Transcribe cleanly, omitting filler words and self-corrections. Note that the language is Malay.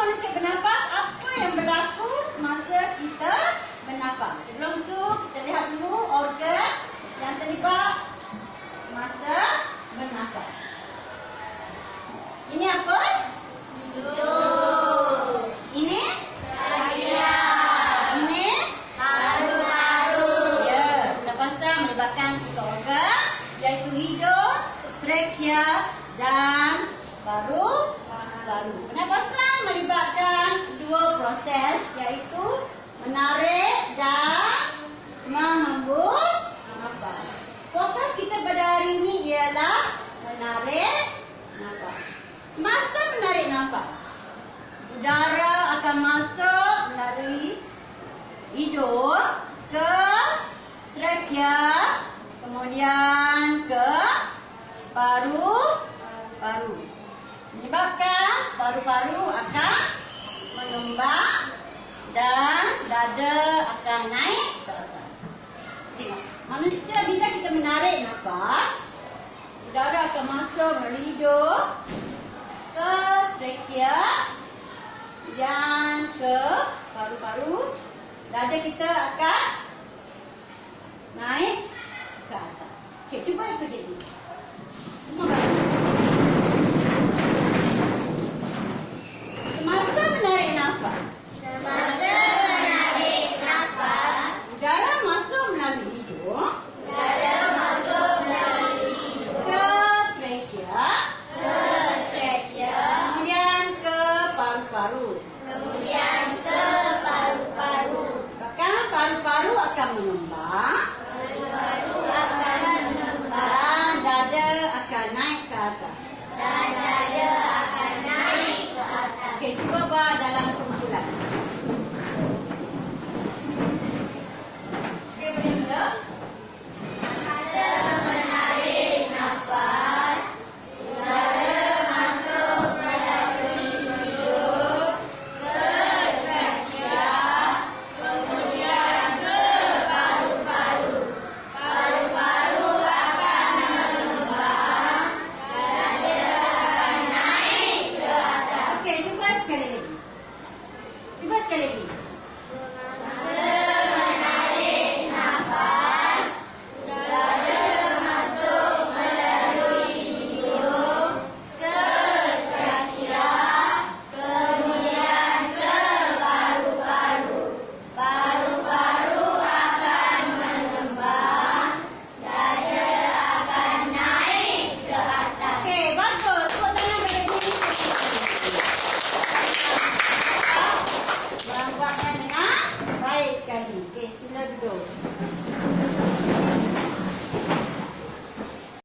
manusia bernafas, apa yang berlaku semasa kita bernafas? Sebelum tu kita lihat dulu organ yang terlibat semasa bernafas. Ini apa? Hidung. Ini? Trachea. Ini? Paru-paru. Ya, pernafasan melibatkan tiga organ, iaitu hidung, trachea dan paru-paru. Pernafasan melibatkan dua proses, iaitu menarik dan mengembus nafas. Fokus kita pada hari ini ialah menarik nafas. Semasa menarik nafas, udara akan masuk melalui hidung ke trachea, kemudian ke paru-paru. Menyebabkan paru-paru akan mengembang dan dada akan naik ke atas. Tengok, manusia bila kita menarik nafas, udara akan masuk melalui hidung ke trachea dan ke paru-paru. Dada kita akan naik ke atas. Okey, cuba ikut dia dulu. Semua balik. Semasa menarik nafas, Semasa menarik nafas, udara masuk melalui hidung udara masuk melalui hidung ke trachea, ke trachea, kemudian ke paru-paru. kemudian ke paru-paru. Bahkan paru-paru akan mengembang Paru-paru akan mengembang dan dada akan naik ke atas. dan dada akan naik ke atas. Okey, cuba buat dalam